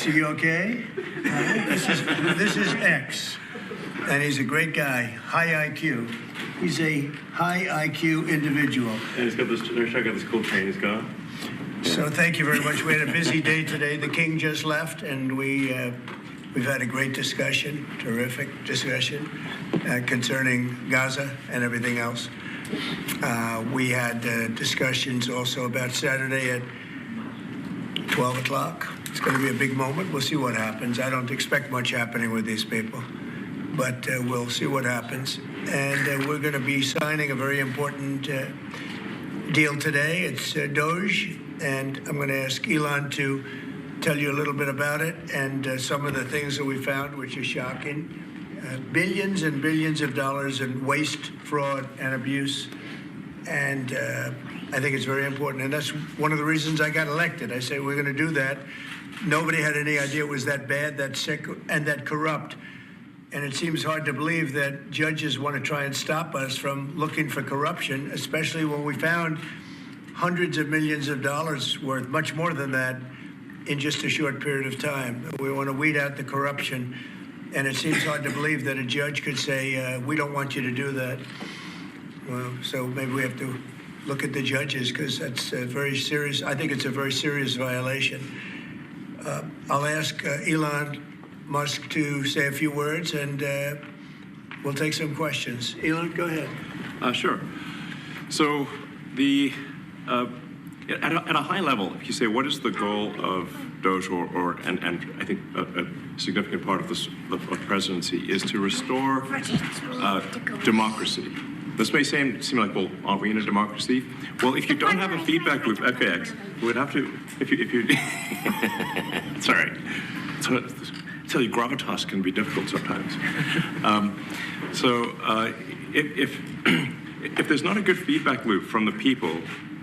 Are you okay? This is X, and he's a great guy, high IQ. He's a high IQ individual. And he's got this, check out this cool chain he's got. So thank you very much. We had a busy day today. The king just left, and we've had a great discussion, terrific discussion concerning Gaza and everything else. We had discussions also about Saturday at 12 o'clock. It's going to be a big moment. We'll see what happens. I don't expect much happening with these people, but we'll see what happens. And we're going to be signing a very important deal today. It's Doge, and I'm going to ask Elon to tell you a little bit about it and some of the things that we found, which are shocking. Billions and billions of dollars in waste, fraud, and abuse. And I think it's very important. And that's one of the reasons I got elected. I said, we're going to do that. Nobody had any idea it was that bad, that sick, and that corrupt. And it seems hard to believe that judges want to try and stop us from looking for corruption, especially when we found hundreds of millions of dollars worth, much more than that, in just a short period of time. We want to weed out the corruption. And it seems hard to believe that a judge could say, we don't want you to do that. Well, so maybe we have to look at the judges, because that's very serious. I think it's a very serious violation. I'll ask Elon Musk to say a few words, and we'll take some questions. Elon, go ahead. Sure. So at a high level, if you say, what is the goal of Doge, and I think a significant part of the presidency is to restore democracy. This may seem like, well, aren't we in a democracy? Well, if you don't have a feedback loop, FAX, we would have to, if you it's all right. I tell you, gravitas can be difficult sometimes. If there's not a good feedback loop from the people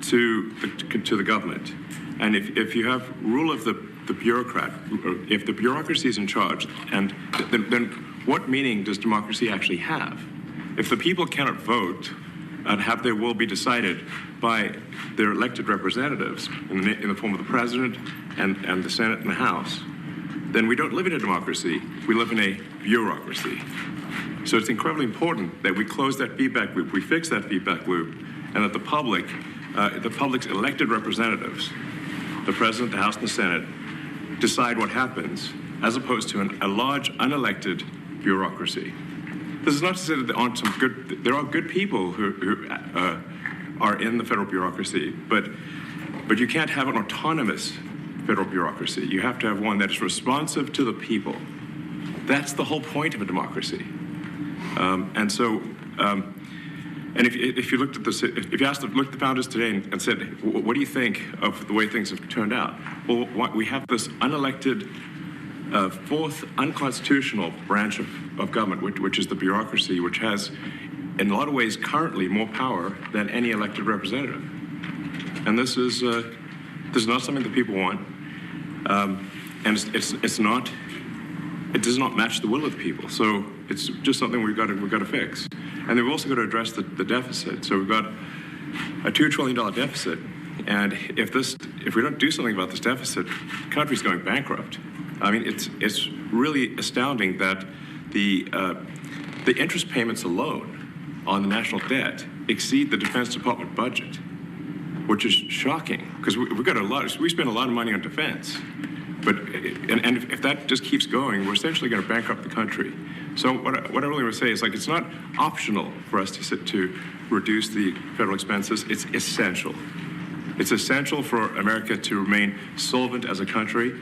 to the government, and if you have rule of the bureaucrat, if the bureaucracy is in charge, and then what meaning does democracy actually have? If the people cannot vote and have their will be decided by their elected representatives in the form of the president and the Senate and the House, then we don't live in a democracy, we live in a bureaucracy. So it's incredibly important that we close that feedback loop, we fix that feedback loop, and that the public's elected representatives, the president, the House, and the Senate, decide what happens, as opposed to a large unelected bureaucracy. This is not to say that there are good people who are in the federal bureaucracy, but you can't have an autonomous federal bureaucracy. You have to have one that is responsive to the people. That's the whole point of a democracy. And if you looked at this, if you looked at the founders today and said, what do you think of the way things have turned out? Well, we have this unelected, fourth unconstitutional branch of government, which is the bureaucracy, which has, in a lot of ways, currently more power than any elected representative. And this is not something that people want, and it does not match the will of the people. So it's just something we've got to fix. And then we've also got to address the deficit. So we've got a $2 trillion deficit, and if we don't do something about this deficit, the country's going bankrupt. I mean, it's really astounding that the interest payments alone on the national debt exceed the Defense Department budget, which is shocking, because we spend a lot of money on defense. But if that just keeps going, we're essentially going to bankrupt the country. So what I really want to say is, like, it's not optional for us to reduce the federal expenses. It's essential. It's essential for America to remain solvent as a country,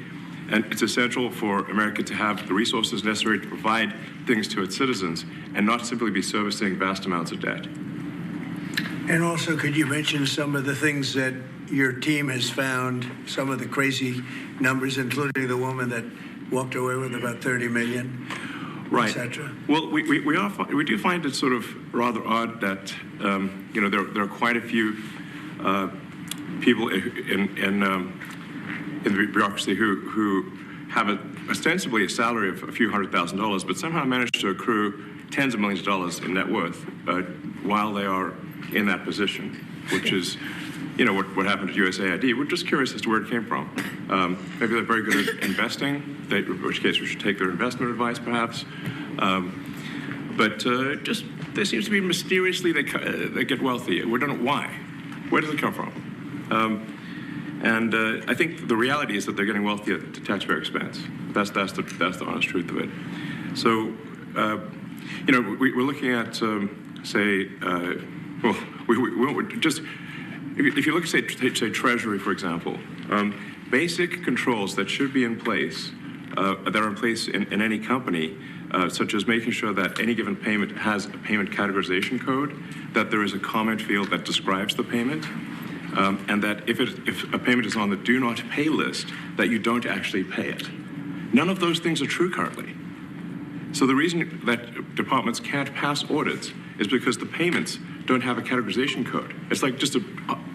and it's essential for America to have the resources necessary to provide things to its citizens and not simply be servicing vast amounts of debt. And also, could you mention some of the things that your team has found, some of the crazy numbers, including the woman that walked away with about 30 million, right, etc.? Well, we do find it sort of rather odd that there are quite a few people in the bureaucracy who have ostensibly a salary of a few $100,000, but somehow manage to accrue tens of millions of dollars in net worth while they are in that position, which is what happened to USAID. We're just curious as to where it came from. Maybe they're very good at investing, in which case we should take their investment advice, perhaps. But just there seems to be mysteriously they get wealthy. We don't know why. Where does it come from? And I think the reality is that they're getting wealthy at the taxpayer expense. That's the honest truth of it. So, we're looking at, if you look at, say Treasury, for example, basic controls that should be in place, that are in place in any company, such as making sure that any given payment has a payment categorization code, that there is a comment field that describes the payment, and that if a payment is on the do not pay list, that you don't actually pay it. None of those things are true currently. So the reason that departments can't pass audits is because the payments don't have a categorization code. It's like just a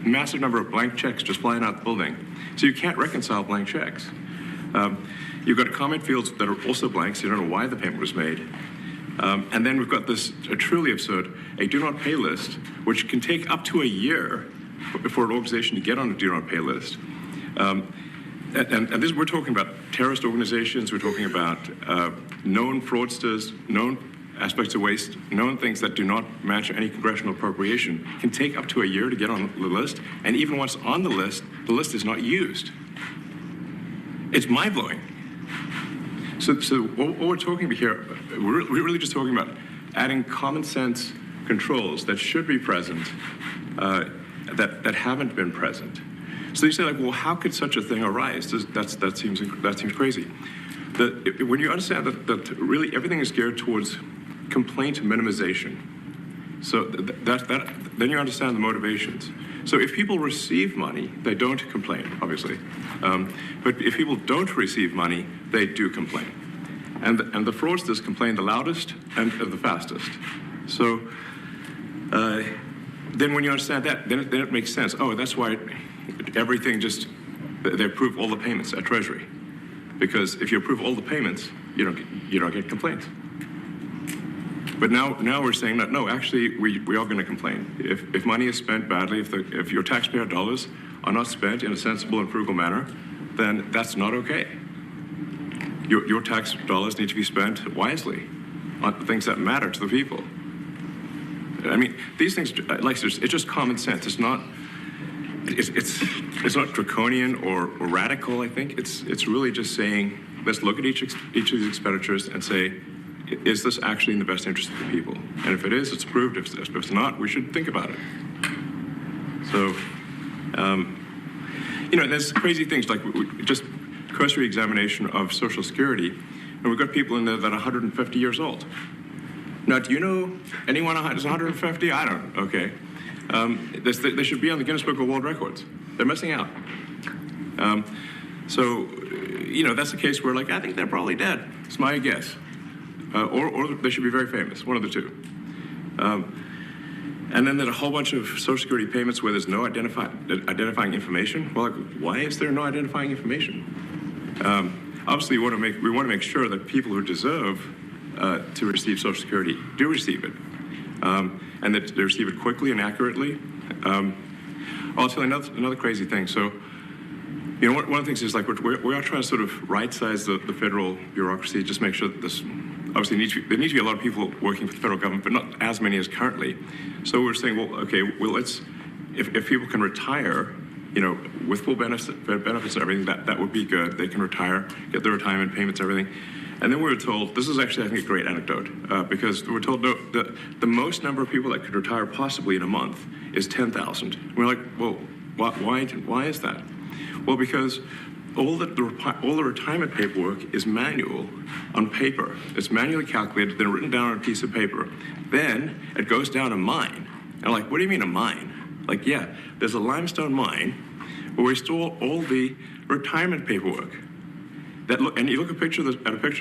massive number of blank checks just flying out the building. So you can't reconcile blank checks. You've got comment fields that are also blank, so you don't know why the payment was made. And then we've got this truly absurd, a do not pay list, which can take up to a year for an organization to get on a do not pay list. And this, we're talking about terrorist organizations, we're talking about known fraudsters, known aspects of waste, known things that do not match any congressional appropriation, can take up to a year to get on the list, and even once on the list is not used. It's mind-blowing. So what we're talking about here, we're really just talking about adding common sense controls that should be present, that haven't been present. So you say, like, well, how could such a thing arise? That seems crazy. When you understand that really everything is geared towards complaint minimization, so then you understand the motivations. So if people receive money, they don't complain, obviously. But if people don't receive money, they do complain. And the fraudsters complain the loudest and the fastest. So then when you understand that, then it makes sense. Oh, that's why everything they approve all the payments at Treasury. Because if you approve all the payments, you don't get complaints. But now we're saying that, no, actually, we are going to complain. If money is spent badly, if your taxpayer dollars are not spent in a sensible and frugal manner, then that's not okay. Your tax dollars need to be spent wisely on things that matter to the people. I mean, these things, it's just common sense. It's not draconian or radical, I think. It's really just saying, let's look at each of these expenditures and say, is this actually in the best interest of the people? And if it is, it's approved. If it's not, we should think about it. So, there's crazy things like just cursory examination of Social Security, and we've got people in there that are 150 years old. Now, do you know anyone who's 150? I don't. Okay. They should be on the Guinness Book of World Records. They're missing out. So, that's a case where, I think they're probably dead. It's my guess. Or they should be very famous, one of the two. And then there's a whole bunch of Social Security payments where there's no identifying information. Well, why is there no identifying information? Obviously, we want to make sure that people who deserve to receive Social Security do receive it, and that they receive it quickly and accurately. I'll tell you another crazy thing. So, one of the things is we are trying to sort of right-size the federal bureaucracy, just make sure that this. Obviously, there need to be a lot of people working for the federal government, but not as many as currently. So we're saying, if people can retire, with full benefits and everything, that would be good. They can retire, get their retirement payments, everything. And then we were told, this is actually, I think, a great anecdote, because we're told the most number of people that could retire possibly in a month is 10,000. We're like, well, why is that? Well, because all the retirement paperwork is manual on paper. It's manually calculated, then written down on a piece of paper. Then it goes down a mine. And I'm like, what do you mean a mine? Yeah, there's a limestone mine where we store all the retirement paperwork. And you look at a picture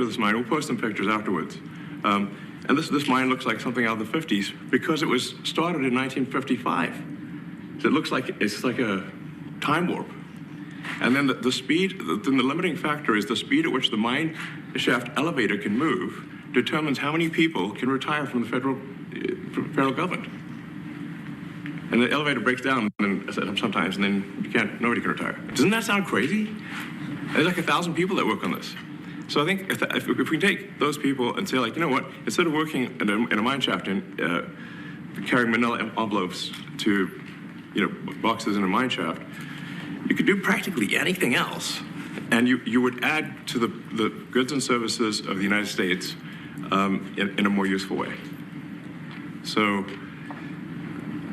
of this mine. We'll post some pictures afterwards. And this mine looks like something out of the 50s because it was started in 1955. So it looks like it's like a time warp. And then the speed, the limiting factor is the speed at which the mine shaft elevator can move determines how many people can retire from the federal government. And the elevator breaks down sometimes, and then nobody can retire. Doesn't that sound crazy? There's like 1,000 people that work on this. So I think if we take those people and say, like, you know what, instead of working in a mine shaft and carrying manila envelopes to, boxes in a mine shaft, you could do practically anything else. And you would add to the goods and services of the United States in a more useful way. So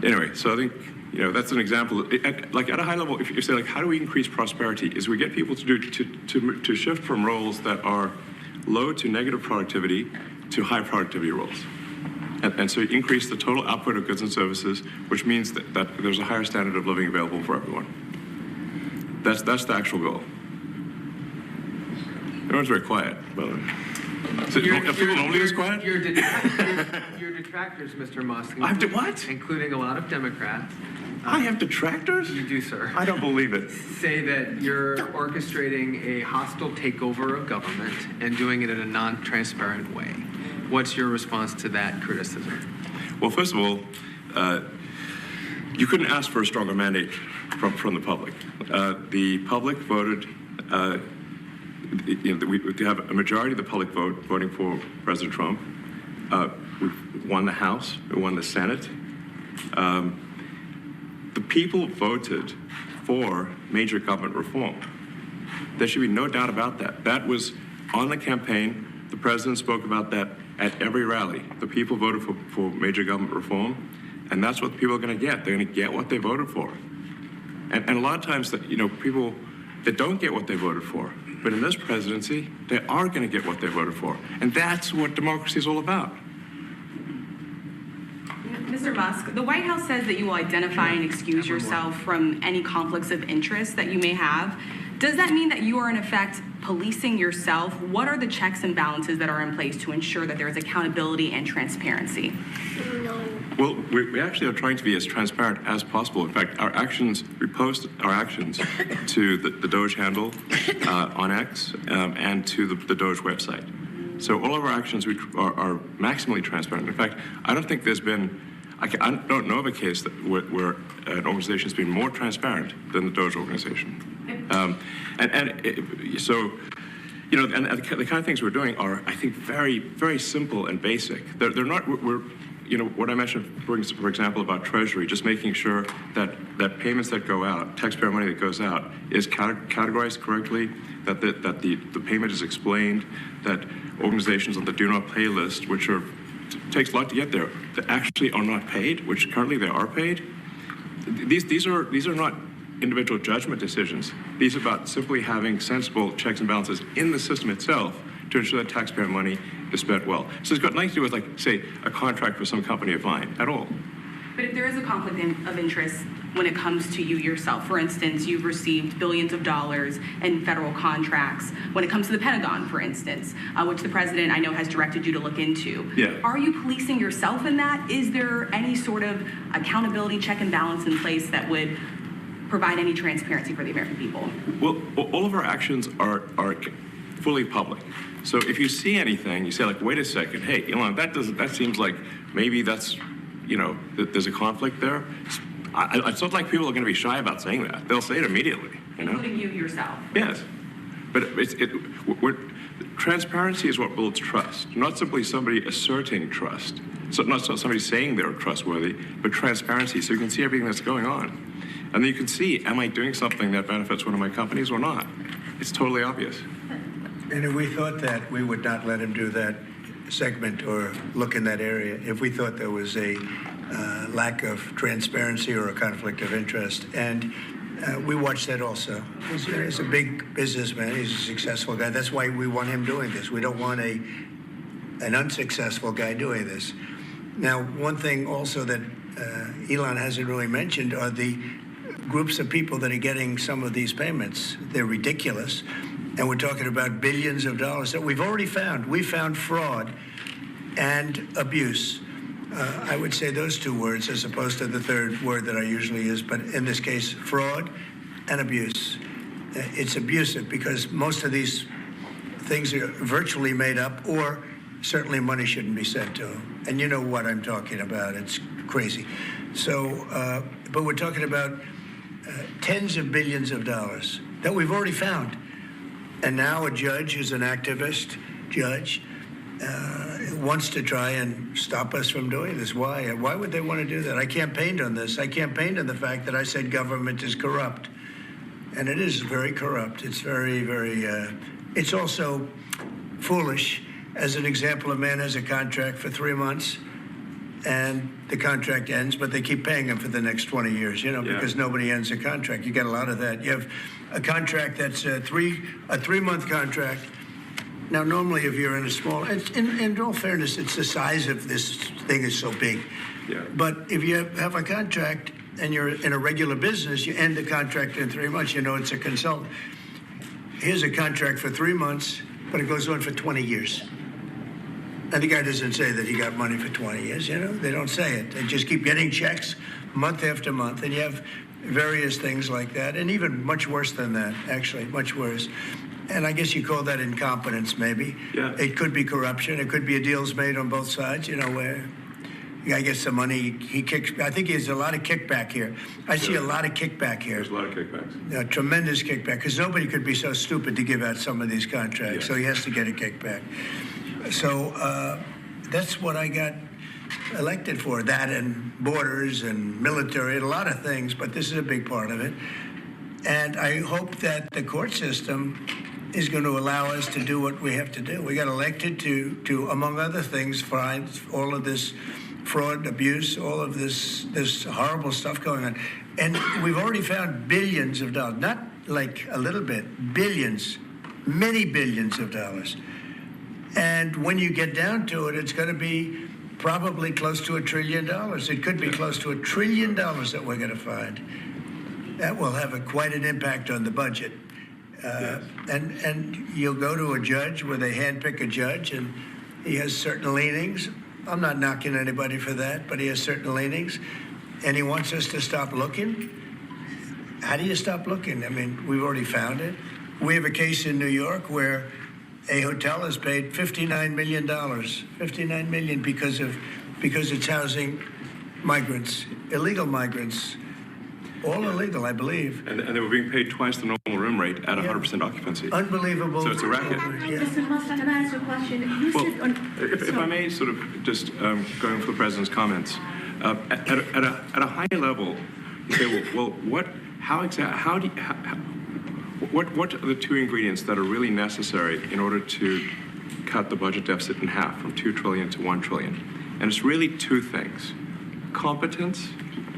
anyway, so I think, that's an example. Like at a high level, if you say, like, how do we increase prosperity, is we get people to shift from roles that are low to negative productivity to high productivity roles. And so you increase the total output of goods and services, which means that there's a higher standard of living available for everyone. That's the actual goal. Everyone's very quiet, by the way. So people normally this quiet? Your detractors, Mr. Musk. I have to what? Including a lot of Democrats. I have detractors? You do, sir. I don't believe it. Say that you're orchestrating a hostile takeover of government and doing it in a non-transparent way. What's your response to that criticism? Well, first of all, you couldn't ask for a stronger mandate from the public. The public voted. We have a majority of the public voting for President Trump. We won the House. We won the Senate. The people voted for major government reform. There should be no doubt about that. That was on the campaign. The president spoke about that at every rally. The people voted for major government reform, and that's what the people are going to get. They're going to get what they voted for. And a lot of times, people that don't get what they voted for, but in this presidency, they are going to get what they voted for. And that's what democracy is all about. Mr. Musk, the White House says that you will identify and excuse yourself from any conflicts of interest that you may have. Does that mean that you are, in effect, policing yourself? What are the checks and balances that are in place to ensure that there is accountability and transparency? Well, we actually are trying to be as transparent as possible. In fact, we post our actions to the Doge handle on X and to the Doge website. So all of our actions are maximally transparent. In fact, I don't think there's been, I don't know of a case where an organization has been more transparent than the Doge organization. So, and the kind of things we're doing are, I think, very, very simple and basic. They're not, what I mentioned, for example, about Treasury, just making sure that payments that go out, taxpayer money that goes out, is categorized correctly, that the payment is explained, that organizations on the do not pay list, which takes a lot to get there, that actually are not paid, which currently they are paid. These are not individual judgment decisions. These are about simply having sensible checks and balances in the system itself to ensure that taxpayer money is spent well. So it's got nothing to do with, like, say, a contract with some company of mine at all. But if there is a conflict of interest when it comes to you yourself, for instance, you've received billions of dollars in federal contracts. When it comes to the Pentagon, for instance, which the president, I know, has directed you to look into. Yeah. Are you policing yourself in that? Is there any sort of accountability check and balance in place that would provide any transparency for the American people? Well, all of our actions are fully public. So if you see anything, you say, like, wait a second, hey, Elon, that seems like maybe that's, there's a conflict there. It's not like people are going to be shy about saying that. They'll say it immediately, Including you yourself. Yes. But transparency is what builds trust, not simply somebody asserting trust. So not somebody saying they're trustworthy, but transparency, so you can see everything that's going on. And then you can see, am I doing something that benefits one of my companies or not? It's totally obvious. And if we thought that, we would not let him do that segment or look in that area. If we thought there was a lack of transparency or a conflict of interest. And we watch that also. He's a big businessman. He's a successful guy. That's why we want him doing this. We don't want an unsuccessful guy doing this. Now, one thing also that Elon hasn't really mentioned are the groups of people that are getting some of these payments. They're ridiculous. And we're talking about billions of dollars that we've already found. We found fraud and abuse. I would say those two words as opposed to the third word that I usually use, but in this case, fraud and abuse. It's abusive because most of these things are virtually made up, or certainly money shouldn't be sent to them. And you know what I'm talking about. It's crazy. So, but we're talking about tens of billions of dollars that we've already found. And now a judge who's an activist judge wants to try and stop us from doing this. Why? Why would they want to do that? I campaigned on this. I campaigned on the fact that I said government is corrupt. And it is very corrupt. It's very, very, it's also foolish. As an example, a man has a contract for 3 months and the contract ends, but they keep paying him for the next 20 years, because nobody ends a contract. You get a lot of that. You have a contract that's a 3-month contract. Now, normally, if you're in a small, in all fairness, it's the size of this thing is so big. Yeah. But if you have a contract and you're in a regular business, you end the contract in 3 months, it's a consultant. Here's a contract for 3 months, but it goes on for 20 years. And the guy doesn't say that he got money for 20 years, They don't say it. They just keep getting checks month after month. And you have various things like that, and even much worse than that, actually, much worse. And I guess you call that incompetence, maybe. Yeah. It could be corruption. It could be a deals made on both sides, where the guy gets the money, he kicks. I think there's a lot of kickback here. I see a lot of kickback here. There's a lot of kickbacks. Tremendous kickback, because nobody could be so stupid to give out some of these contracts. Yes. So he has to get a kickback. So that's what I got elected for, that and borders and military and a lot of things, but this is a big part of it. And I hope that the court system is going to allow us to do what we have to do. We got elected to among other things, find all of this fraud, abuse, all of this horrible stuff going on. And we've already found billions of dollars, not like a little bit, billions, many billions of dollars. And when you get down to it, it's going to be probably close to $1 trillion. It could be close to $1 trillion that we're going to find. That will have quite an impact on the budget. And you'll go to a judge where they handpick a judge, and he has certain leanings. I'm not knocking anybody for that, but he has certain leanings, and he wants us to stop looking. How do you stop looking? I mean, we've already found it. We have a case in New York where a hotel has paid $59 million, $59 million because it's housing migrants, illegal migrants, all illegal, I believe. And they were being paid twice the normal room rate at 100% occupancy. Unbelievable. So it's a racket. Mr. Musk, can I ask you a question? You Well, said if I may sort of just going for the president's comments, at a high level, you say, well, what are the two ingredients that are really necessary in order to cut the budget deficit in half from $2 trillion to $1 trillion? And it's really two things: competence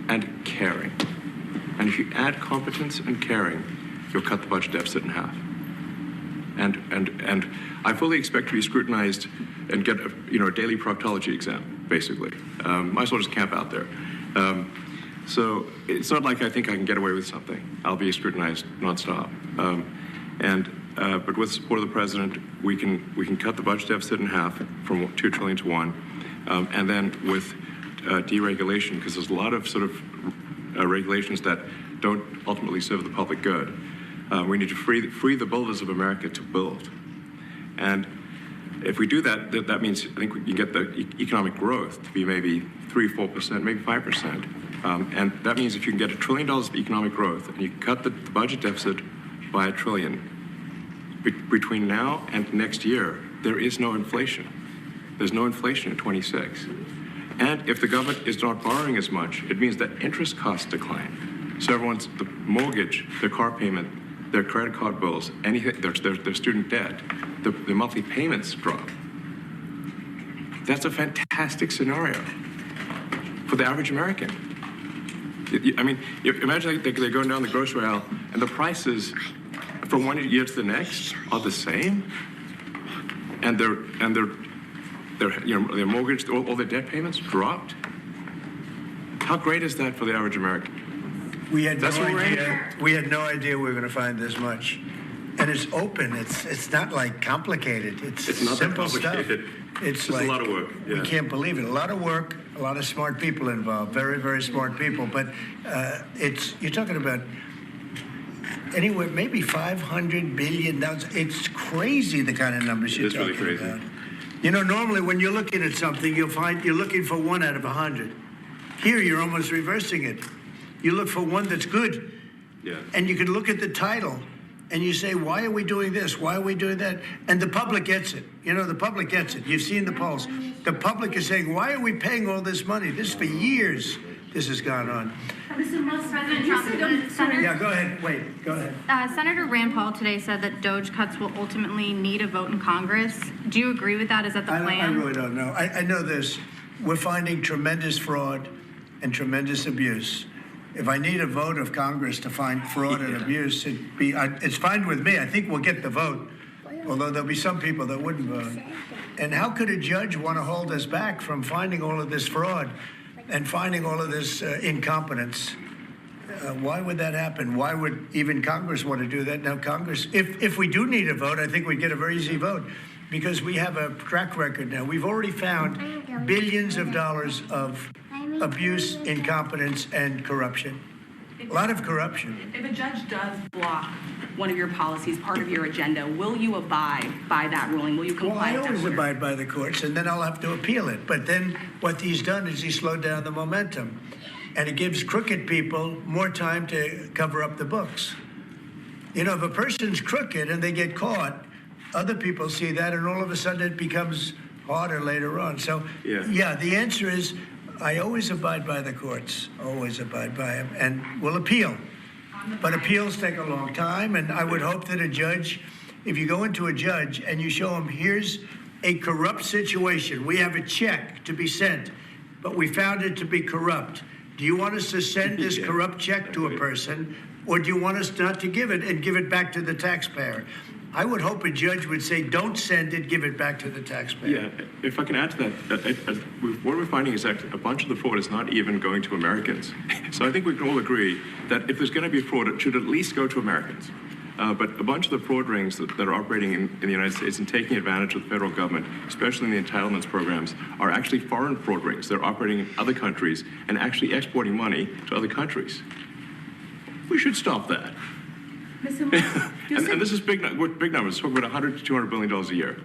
and caring. And if you add competence and caring, you'll cut the budget deficit in half. And I fully expect to be scrutinized and get a daily proctology exam, basically. Might as well just camp out there. So it's not like I think I can get away with something. I'll be scrutinized nonstop. But with the support of the president, we can cut the budget deficit in half from $2 trillion to $1 trillion. And then with deregulation, because there's a lot of sort of regulations that don't ultimately serve the public good. We need to free the builders of America to build. And if we do that, that means I think we can get the economic growth to be maybe 3-4%, maybe 5%. And that means if you can get $1 trillion of economic growth and you can cut the budget deficit by $1 trillion, between now and next year, there is no inflation. There's no inflation in 26. And if the government is not borrowing as much, it means that interest costs decline. So the mortgage, their car payment, their credit card bills, anything, their student debt, the monthly payments drop. That's a fantastic scenario for the average American. I mean, imagine they're going down the grocery aisle and the prices from one year to the next are the same, and their mortgage, all their debt payments dropped. How great is that for the average American? We had That's no what we're aiming idea. We had no idea we were going to find this much, and it's open. It's not like complicated. It's not that simple stuff. complicated. It's a like lot of work. We Yeah. can't believe it. A lot of work. A lot of smart people involved. Very, very smart people. But you're talking about anywhere maybe $500 billion. It's crazy the kind of numbers you're It's really talking crazy. about. Normally when you're looking at something, you're looking for 1 out of 100. Here, you're almost reversing it. You look for one that's good, Yeah. and you can look at the title, and you say, why are we doing this? Why are we doing that? And the public gets it. You know, the public gets it. You've seen the polls. The public is saying, why are we paying all this money? This for years, this has gone on. Mr. Musk, President you Trump, said on Senator- Yeah, go ahead. Wait, go ahead. Senator Rand Paul today said that DOJ cuts will ultimately need a vote in Congress. Do you agree with that? Is that the I plan? really don't know. I know this. We're finding tremendous fraud and tremendous abuse. If I need a vote of Congress to find fraud and abuse, it's fine with me. I think we'll get the vote, although there'll be some people that wouldn't vote. And how could a judge want to hold us back from finding all of this fraud and finding all of this incompetence? Why would that happen? Why would even Congress want to do that? Now, Congress, if we do need a vote, I think we'd get a very easy vote because we have a track record now. We've already found billions of dollars of abuse, incompetence, and corruption. A lot of corruption. If a judge does block one of your policies, part of your agenda, will you abide by that ruling? Will you Well, comply I with that always order? abide by the courts, and then I'll have to appeal it. But then what he's done is he slowed down the momentum. And it gives crooked people more time to cover up the books. You know, if a person's crooked and they get caught, other people see that, and all of a sudden it becomes harder later on. So, yeah, the answer is I always abide by the courts, always abide by them, and will appeal. But appeals take a long time, and I would hope that a judge, if you go into a judge and you show him, here's a corrupt situation, we have a check to be sent, but we found it to be corrupt. Do you want us to send this corrupt check to a person, or do you want us not to give it and give it back to the taxpayer? I would hope a judge would say, don't send it, give it back to the taxpayer. Yeah, if I can add to that, what we're finding is that a bunch of the fraud is not even going to Americans. So I think we can all agree that if there's going to be fraud, it should at least go to Americans. But a bunch of the fraud rings that are operating in the United States and taking advantage of the federal government, especially in the entitlements programs, are actually foreign fraud rings. They're operating in other countries and actually exporting money to other countries. We should stop that. Mr. Musk, And this is big numbers. Talk about $100 to $200 billion a year.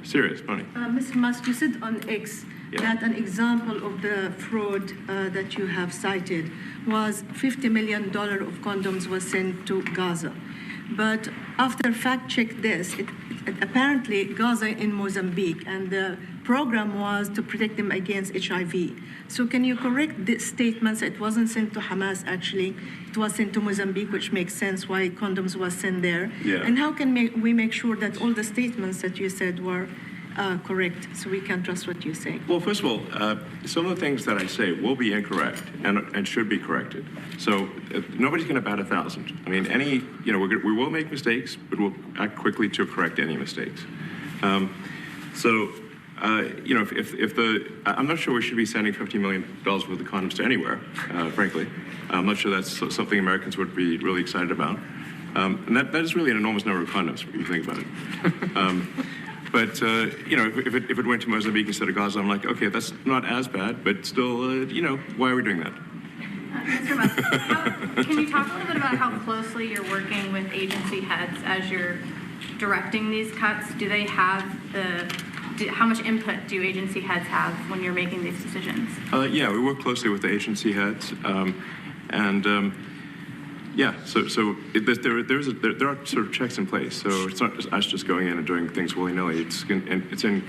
Serious money. Mr. Musk, you said on X that an example of the fraud that you have cited was $50 million of condoms was sent to Gaza. But after fact-check this, apparently Gaza in Mozambique, and the program was to protect them against HIV. So can you correct the statements? It wasn't sent to Hamas, actually. It was sent to Mozambique, which makes sense why condoms was sent there. Yeah. And how can we make sure that all the statements that you said were correct, so we can trust what you say? Well, first of all, some of the things that I say will be incorrect and should be corrected. So nobody's going to bat 1,000. I mean, we will make mistakes, but we'll act quickly to correct any mistakes. I'm not sure we should be sending $50 million worth of condoms to anywhere, frankly. I'm not sure that's something Americans would be really excited about. And that is really an enormous number of condoms, if you think about it. But if it went to Mozambique instead of Gaza, I'm like, okay, that's not as bad, but still, why are we doing that? Mr. Musk, can you talk a little bit about how closely you're working with agency heads as you're directing these cuts? Do they have how much input do agency heads have when you're making these decisions? Yeah, we work closely with the agency heads, there are sort of checks in place. So it's not just us just going in and doing things willy-nilly. It's in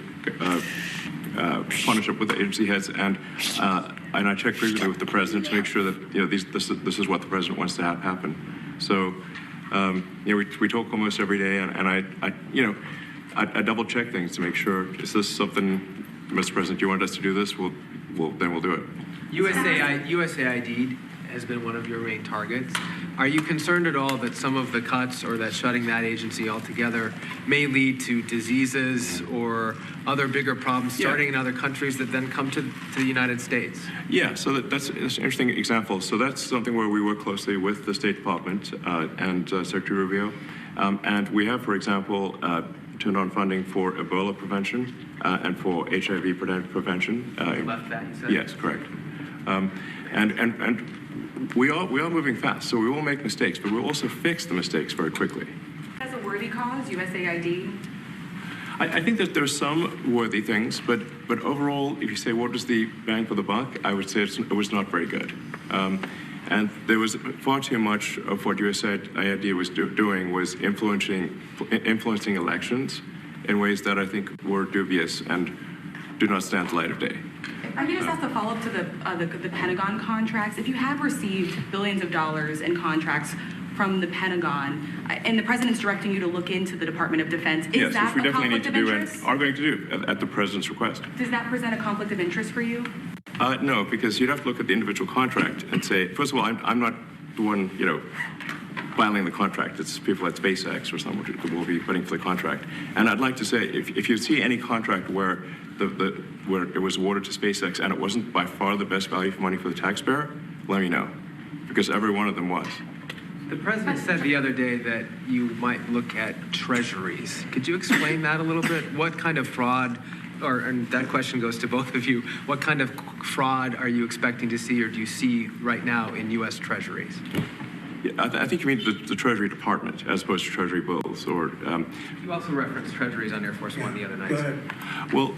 partnership with the agency heads, and I check frequently with the president to make sure that this is what the president wants to have happen. So we talk almost every day, and I double check things to make sure, is this something, Mr. President, you want us to do this? Then we'll do it. USAID has been one of your main targets. Are you concerned at all that some of the cuts or that shutting that agency altogether may lead to diseases or other bigger problems starting in other countries that then come to the United States? Yeah, so that's an interesting example. So that's something where we work closely with the State Department and Secretary Rubio. And we have, for example, turned on funding for Ebola prevention and for HIV prevention. Left that, you said? Yes, correct. And we are moving fast, so we will make mistakes, but we'll also fix the mistakes very quickly. As a worthy cause, USAID? I think that there's some worthy things, but overall, if you say what was the bang for the buck, I would say it was not very good. And there was far too much of what USAID was doing was influencing elections in ways that I think were dubious and do not stand the light of day. I can just ask a follow-up to the Pentagon contracts. If you have received billions of dollars in contracts from the Pentagon, and the president's directing you to look into the Department of Defense, is that which we a definitely need conflict to of do and interest? are going to do at the president's request. Does that present a conflict of interest for you? No, because you'd have to look at the individual contract and say, first of all, I'm not the one, filing the contract. It's people at SpaceX or someone who will be putting for the contract. And I'd like to say, if you see any contract where where it was awarded to SpaceX and it wasn't by far the best value for money for the taxpayer, let me know, because every one of them was. The president said the other day that you might look at treasuries. Could you explain that a little bit? What kind of fraud, and that question goes to both of you, what kind of fraud are you expecting to see or do you see right now in U.S. treasuries? Yeah, I think you mean the Treasury Department as opposed to Treasury bills, or. You also referenced treasuries on Air Force One the other night. Go ahead. Well,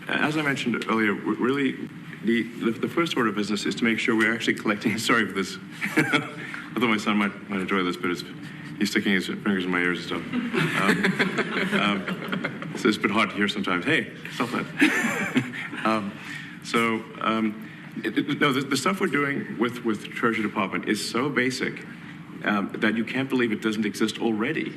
as I mentioned earlier, really the first order of business is to make sure we're actually collecting. Sorry for this. I thought my son might enjoy this, but he's sticking his fingers in my ears and stuff. So it's a bit hard to hear sometimes. Hey, stop that. The stuff we're doing with the Treasury Department is so basic that you can't believe it doesn't exist already.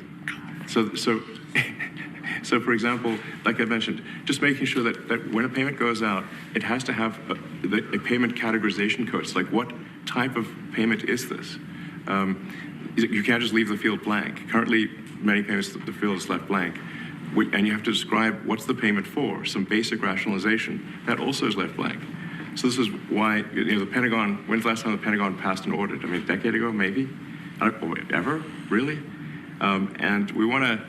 So for example, like I mentioned, just making sure that when a payment goes out, it has to have a payment categorization code. It's like, what type of payment is this? You can't just leave the field blank. Currently, many payments, the field is left blank. And you have to describe what's the payment for, some basic rationalization. That also is left blank. So this is why, the Pentagon, when's the last time the Pentagon passed an audit? I mean, a decade ago, maybe? Ever? Really? And we want to,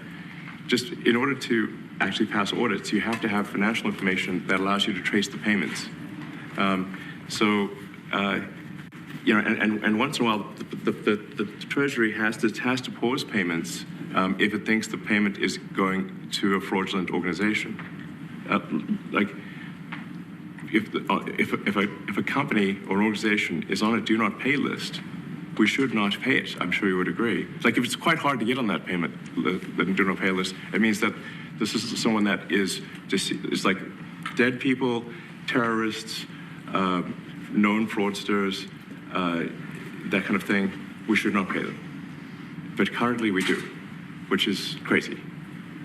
just in order to actually pass audits, you have to have financial information that allows you to trace the payments. And once in a while, the Treasury has to pause payments if it thinks the payment is going to a fraudulent organization. If a company or an organization is on a do not pay list, we should not pay it. I'm sure you would agree. Like, if it's quite hard to get on that payment, the do not pay list, it means that this is someone that is like dead people, terrorists, known fraudsters, that kind of thing. We should not pay them. But currently we do, which is crazy.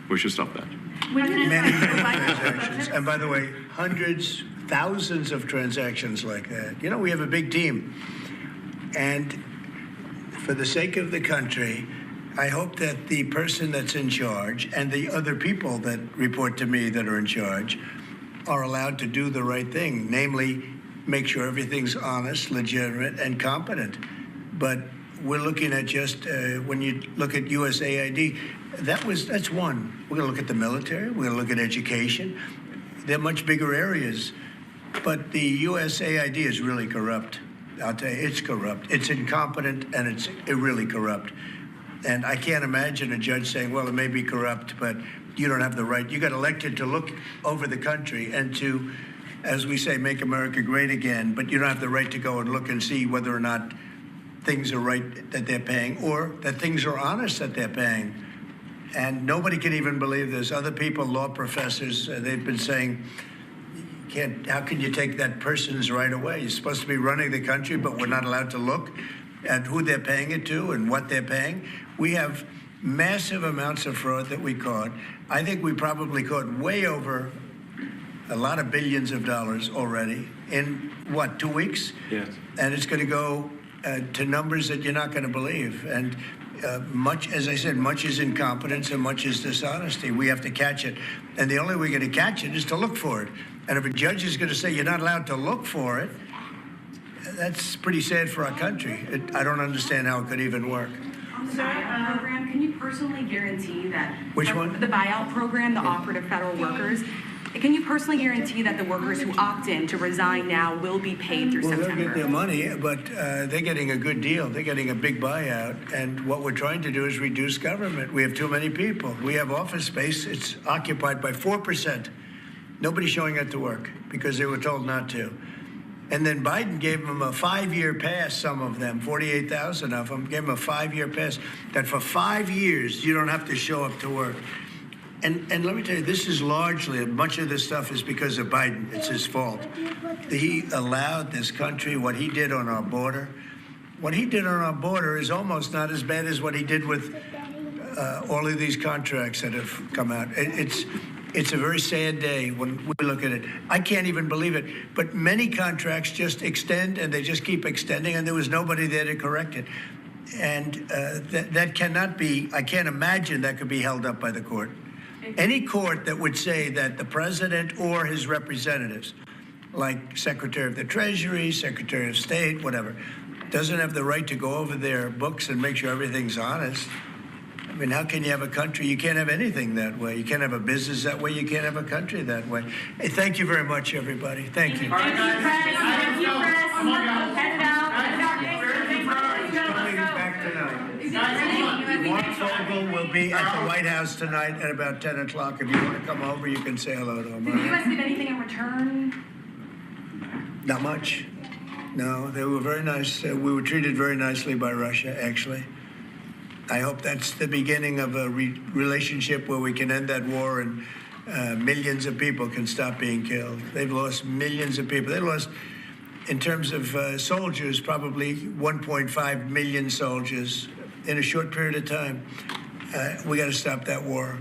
We should stop that. Many transactions. And by the way, hundreds, thousands of transactions like that. We have a big team. And for the sake of the country, I hope that the person that's in charge and the other people that report to me that are in charge are allowed to do the right thing, namely make sure everything's honest, legitimate, and competent. But we're looking at just, when you look at USAID, that's one. We're going to look at the military. We're going to look at education. They're much bigger areas. But the USAID is really corrupt. I'll tell you, it's corrupt. It's incompetent, and it's really corrupt. And I can't imagine a judge saying, well, it may be corrupt, but you don't have the right. You got elected to look over the country and to, as we say, make America great again, but you don't have the right to go and look and see whether or not things are right that they're paying or that things are honest that they're paying. And nobody can even believe this. Other people, law professors, they've been saying, how can you take that person's right away? You're supposed to be running the country, but we're not allowed to look at who they're paying it to and what they're paying. We have massive amounts of fraud that we caught. I think we probably caught way over a lot of billions of dollars already in, 2 weeks? Yes. And it's going to go to numbers that you're not going to believe. And much, as I said, much is incompetence and much is dishonesty. We have to catch it. And the only way we're going to catch it is to look for it. And if a judge is going to say you're not allowed to look for it, that's pretty sad for our country. I don't understand how it could even work. On the buyout program, can you personally guarantee that? Which one? The buyout program, the operative federal workers. Can you personally guarantee that the workers who opt in to resign now will be paid through Well, they'll September? get their money, but they're getting a good deal. They're getting a big buyout. And what we're trying to do is reduce government. We have too many people. We have office space. It's occupied by 4%. Nobody's showing up to work because they were told not to. And then Biden gave them a 5-year pass, some of them, 48,000 of them, gave them a 5-year pass, that for 5 years you don't have to show up to work. And let me tell you, this is largely, much of this stuff is because of Biden. It's his fault. He allowed this country, what he did on our border. What he did on our border is almost not as bad as what he did with all of these contracts that have come out. It's a very sad day when we look at it. I can't even believe it. But many contracts just extend and they just keep extending, and there was nobody there to correct it. And that cannot be, I can't imagine that could be held up by the court. Any court that would say that the president or his representatives, like Secretary of the Treasury, Secretary of State, whatever, doesn't have the right to go over their books and make sure everything's honest. I mean, how can you have a country? You can't have anything that way. You can't have a business that way. You can't have a country that way. Hey, thank you very much, everybody. Thank you. Coming back tonight. Mark Fogel will be at the White House tonight at about 10 o'clock. If you want to come over, you can say hello to him. Did the U.S. give anything in return? Not much. No, they were very nice. We were treated very nicely by Russia, actually. I hope that's the beginning of a relationship where we can end that war and millions of people can stop being killed. They've lost millions of people. They lost, in terms of soldiers, probably 1.5 million soldiers in a short period of time. We got to stop that war.